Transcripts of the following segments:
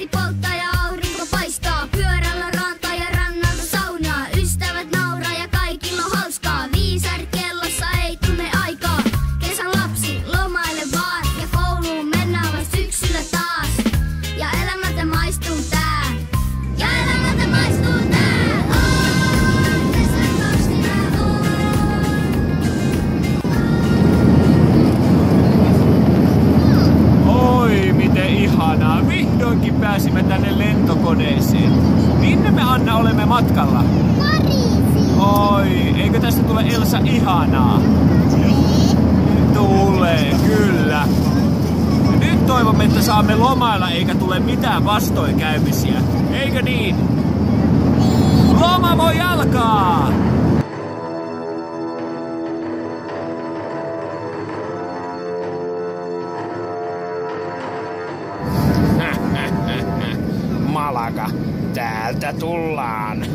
Lehti polttaa ja aurinko paistaa. Pyörällä rantaa ja rannalta saunaa. Ystävät nauraa ja kaikilla on hauskaa. Viisarit kellossa ei tunne aikaa. Kesän lapsi lomaile vaan. Ja kouluun mennään vasta syksyllä taas. Ja elämältä maistuu tää. Ja elämältä maistuu tää. On kesän kaustina on. Oi, miten ihanaa. Vihdoinkin pääsimme tänne lentokoneeseen. Minne me, Anna, olemme matkalla? Pariisiin. Oi, eikö tästä tule, Elsa, ihanaa? Tulee, kyllä. Nyt toivomme, että saamme lomailla eikä tule mitään vastoinkäymisiä. Eikö niin? Loma voi alkaa! Malaga, täältä tullaan.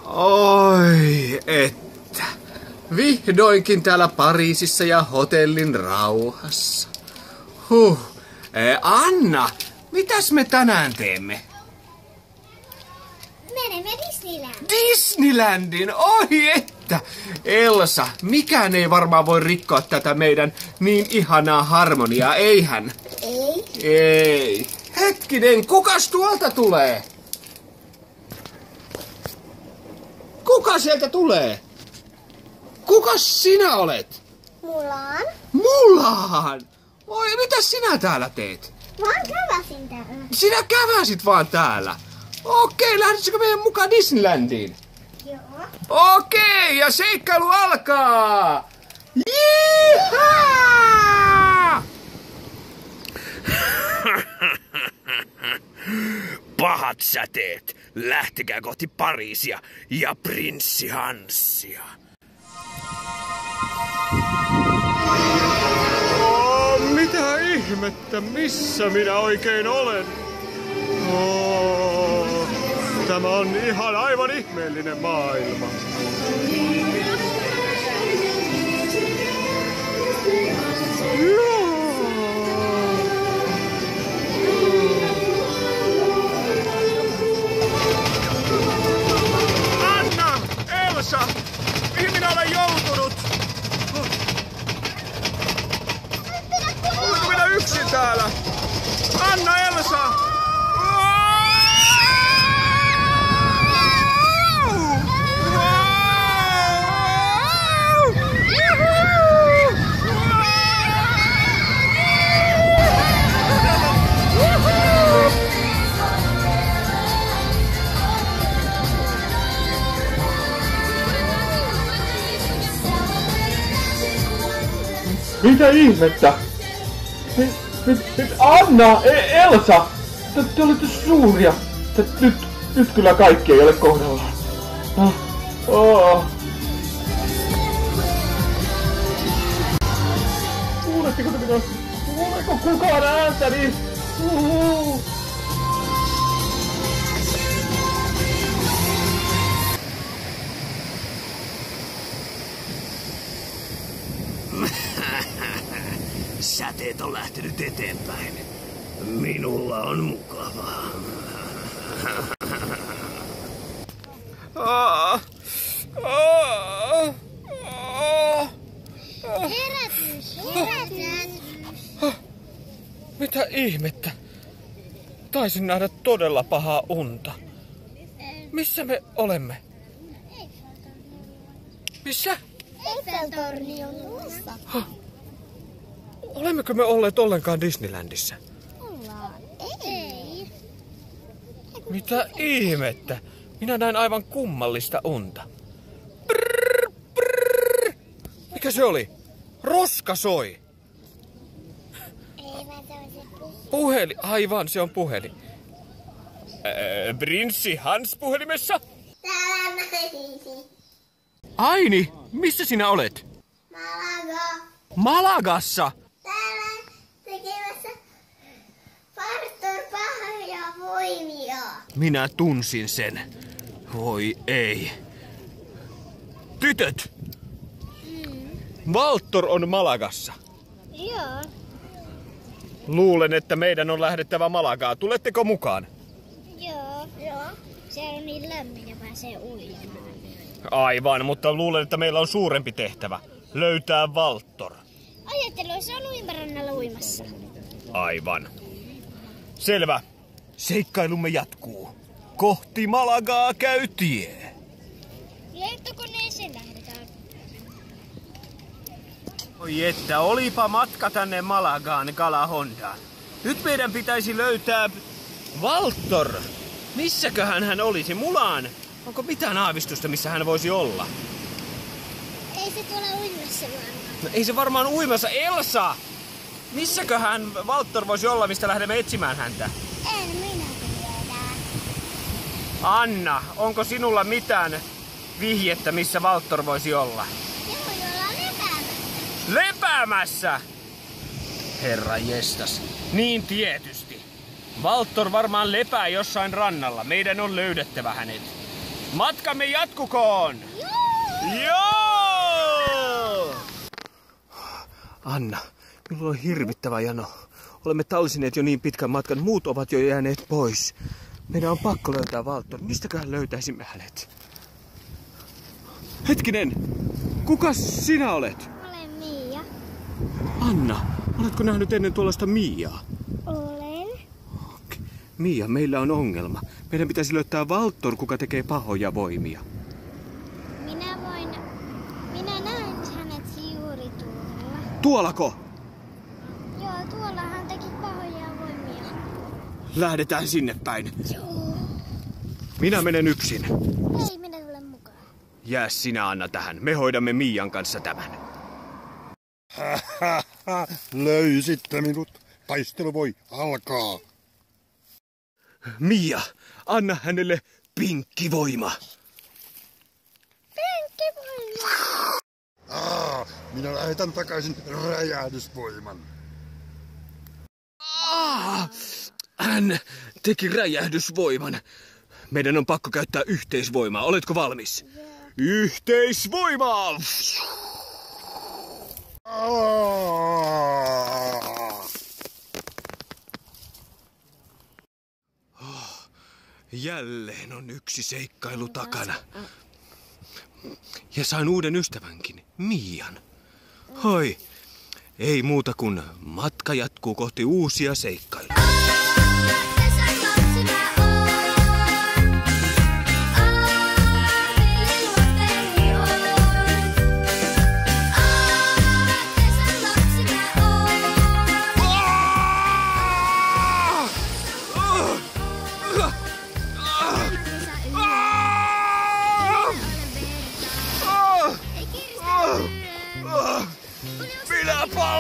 Oi, että. Vihdoinkin täällä Pariisissa ja hotellin rauhassa. Anna, mitäs me tänään teemme? Menemme Disneylandiin. Disneylandin, oi että! Elsa, mikään ei varmaan voi rikkoa tätä meidän niin ihanaa harmoniaa, eihän? Ei. Hetkinen, kukas tuolta tulee? Kuka sieltä tulee? Kukas sinä olet? Mulan. Mulan! Oi, mitä sinä täällä teet? Vaan käväsin täällä. Sinä käväsit vaan täällä. Okei, lähdisikö meidän mukaan Disneylandiin? Joo. Okei, ja seikkailu alkaa! Jihaa! Pahat säteet, lähtekää kohti Pariisia ja prinssi Hansia. Mitä ihmettä, missä minä oikein olen? Tämä on ihan aivan ihmeellinen maailma. Anna! Elsa! Mihin minä olen joutunut? Olenko minä yksin täällä? Anna, Elsa! Mitä ihmettä? Anna, Elsa! Te olette suuria. Nyt kyllä kaikki ei ole kohdallaan. Kuuletteko te minua? Kuuleeko kukaan ääntäni? Säteet on lähtenyt eteenpäin. Minulla on mukavaa. Herätys. Mitä ihmettä? Taisin nähdä todella pahaa unta. Missä me olemme? Missä? Eiffeltorni on tuossa. Olemmeko me olleet ollenkaan Disneylandissa? Ollaan. Ei. Mitä ihmettä? Minä näin aivan kummallista unta. Brrr, brrr. Mikä se oli? Roska soi. Ei, vaan se on se Puhelin. Aivan, se on puhelin. Prinssi Hans puhelimessa? Täällä Pariisi. Aini, missä sinä olet? Malaga. Malagassa. Täällä tekemässä Arthur pahoja voimia. Minä tunsin sen. Voi ei. Tytöt! Valttor on Malagassa. Joo. Luulen, että meidän on lähdettävä Malagaan. Tuletteko mukaan? Joo. Se on niin lämmin ja pääsee uimaan. Aivan, mutta luulen, että meillä on suurempi tehtävä. Löytää Valttor. Ajattelu, se on uimarannalla uimassa. Aivan. Selvä. Seikkailumme jatkuu. Kohti Malagaa käy tie. Lentokoneeseen lähdetään. Oi että, olipa matka tänne Malagaan Galahondaan. Nyt meidän pitäisi löytää Valttor. Missäköhän hän olisi? Mulaan. Onko mitään aavistusta, missä hän voisi olla? Ei se tuolla uimassa varmaan. No, ei se varmaan uimassa. Elsa! Missäköhän Valttor voisi olla, mistä lähdemme etsimään häntä? En minä tiedä. Anna, onko sinulla mitään vihjettä, missä Valttor voisi olla? Joo, ollaan lepäämässä. Lepäämässä! Herra jestas. Niin tietysti. Valttor varmaan lepää jossain rannalla. Meidän on löydettävä hänet. Matkamme jatkukoon! Joo! Anna, minulla on hirvittävä jano. Olemme talsineet jo niin pitkän matkan, muut ovat jo jääneet pois. Meidän on pakko löytää Valttor. Mistäköhän löytäisimme hänet? Hetkinen! Kuka sinä olet? Olen Mia. Anna, oletko nähnyt ennen tuollaista Miaa? Olen. Mia, meillä on ongelma. Meidän pitäisi löytää Valttor, kuka tekee pahoja voimia. Minä näen hänet juuri tuolla. Tuollako? Joo, tuolla hän teki pahoja voimia. Lähdetään sinne päin. Joo. Minä menen yksin. Ei, minä tulen mukaan. Jää sinä, Anna, tähän. Me hoidamme Mian kanssa tämän. Löysitte minut. Taistelu voi alkaa. Mia, anna hänelle pinkkivoima. Pinkkivoima. Minä lähetän takaisin räjähdysvoiman. Hän teki räjähdysvoiman. Meidän on pakko käyttää yhteisvoimaa. Oletko valmis? Yeah. Yhteisvoimaa! Jälleen on yksi seikkailu takana. Ja sain uuden ystävänkin, Mian. Hoi, ei muuta kuin matka jatkuu kohti uusia seikkailuja. Minä palaan!